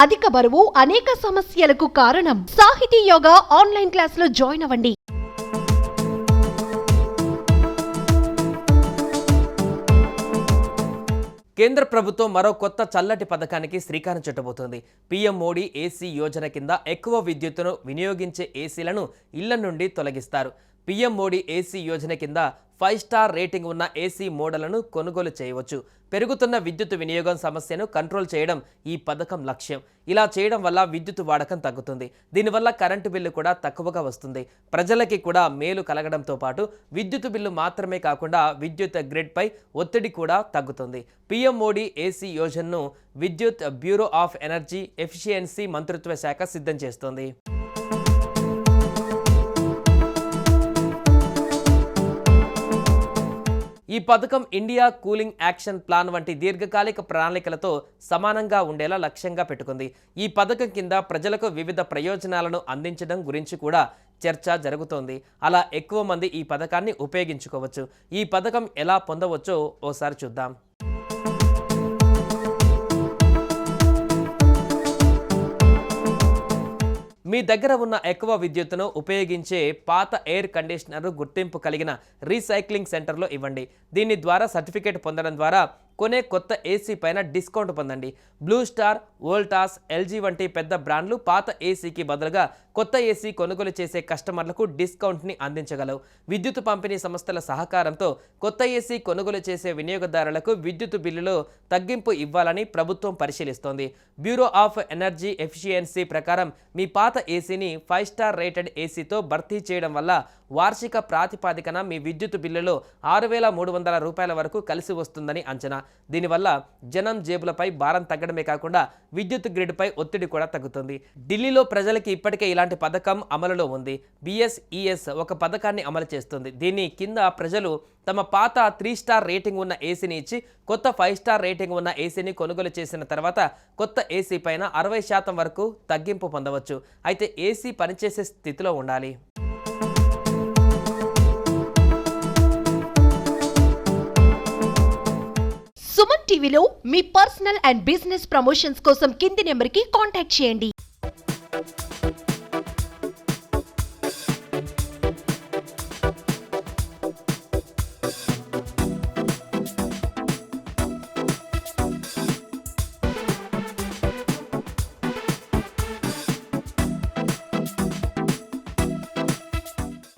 అధిక బరువు అనేక సమస్యలకు కారణం. సాహితీ యోగా ఆన్లైన్ క్లాసులో జాయిన్ అవ్వండి. కేంద్ర ప్రభుత్వం మరో కొత్త చల్లటి పథకానికి శ్రీకారం చుట్టబోతోంది. పీఎం మోడీ ఏసీ యోజన కింద ఎక్కువ విద్యుత్తును వినియోగించే ఏసీలను ఇళ్ల నుండి తొలగిస్తారు. పీఎం మోడీ ఏసీ యోజన కింద 5 స్టార్ రేటింగ్ ఉన్న ఏసీ మోడళ్లను కొనుగోలు చేయవచ్చు. పెరుగుతున్న విద్యుత్ వినియోగం సమస్యను కంట్రోల్ చేయడం ఈ పథకం లక్ష్యం. ఇలా చేయడం వల్ల విద్యుత్ వాడకం తగ్గుతుంది. దీనివల్ల కరెంటు బిల్లు కూడా తక్కువగా వస్తుంది. ప్రజలకి కూడా మేలు కలగడంతో పాటు విద్యుత్ బిల్లు మాత్రమే కాకుండా విద్యుత్ గ్రిడ్పై ఒత్తిడి కూడా తగ్గుతుంది. పీఎం మోడీ ఏసీ యోజనను విద్యుత్ బ్యూరో ఆఫ్ ఎనర్జీ ఎఫిషియన్సీ మంత్రిత్వ శాఖ సిద్ధం చేస్తోంది. ఈ పథకం ఇండియా కూలింగ్ యాక్షన్ ప్లాన్ వంటి దీర్ఘకాలిక ప్రణాళికలతో సమానంగా ఉండేలా లక్ష్యంగా పెట్టుకుంది. ఈ పథకం కింద ప్రజలకు వివిధ ప్రయోజనాలను అందించడం గురించి కూడా చర్చ జరుగుతోంది. అలా ఎక్కువ మంది ఈ పథకాన్ని ఉపయోగించుకోవచ్చు. ఈ పథకం ఎలా పొందవచ్చో ఓసారి చూద్దాం. మీ దగ్గర ఉన్న ఎక్కువ విద్యుత్తును ఉపయోగించే పాత ఎయిర్ కండిషనర్ గుర్తింపు కలిగిన రీసైక్లింగ్ సెంటర్లో ఇవ్వండి. దీని ద్వారా సర్టిఫికేట్ పొందడం ద్వారా కొనే కొత్త ఏసీ పైన డిస్కౌంట్ పొందండి. బ్లూ స్టార్, వోల్టాస్, ఎల్జీ వంటి పెద్ద బ్రాండ్లు పాత ఏసీకి బదులుగా కొత్త ఏసీ కొనుగోలు చేసే కస్టమర్లకు డిస్కౌంట్ని అందించగలవు. విద్యుత్ పంపిణీ సంస్థల సహకారంతో కొత్త ఏసీ కొనుగోలు చేసే వినియోగదారులకు విద్యుత్ బిల్లులో తగ్గింపు ఇవ్వాలని ప్రభుత్వం పరిశీలిస్తోంది. బ్యూరో ఆఫ్ ఎనర్జీ ఎఫిషియన్సీ ప్రకారం మీ పాత ఏసీని 5 స్టార్ రేటెడ్ ఏసీతో భర్తీ చేయడం వల్ల వార్షిక ప్రాతిపాదికన మీ విద్యుత్ బిల్లులో 6,300 రూపాయల వరకు కలిసి వస్తుందని అంచనా. దీనివల్ల జనం జేబులపై భారం తగ్గడమే కాకుండా విద్యుత్ గ్రిడ్పై ఒత్తిడి కూడా తగ్గుతుంది. ఢిల్లీలో ప్రజలకి ఇప్పటికే ఇలాంటి పథకం అమలులో ఉంది. BSES ఒక పథకాన్ని అమలు చేస్తుంది. దీని కింద ప్రజలు తమ పాత 3 స్టార్ రేటింగ్ ఉన్న ఏసీని ఇచ్చి కొత్త 5 స్టార్ రేటింగ్ ఉన్న ఏసీని కొనుగోలు చేసిన తర్వాత కొత్త ఏసీ పైన 60% వరకు తగ్గింపు పొందవచ్చు. అయితే ఏసీ పనిచేసే స్థితిలో ఉండాలి. సుమన్ టీవీలో మీ పర్సనల్ అండ్ బిజినెస్ ప్రమోషన్స్ కోసం కింది నెంబర్కి కాంటాక్ట్ చేయండి.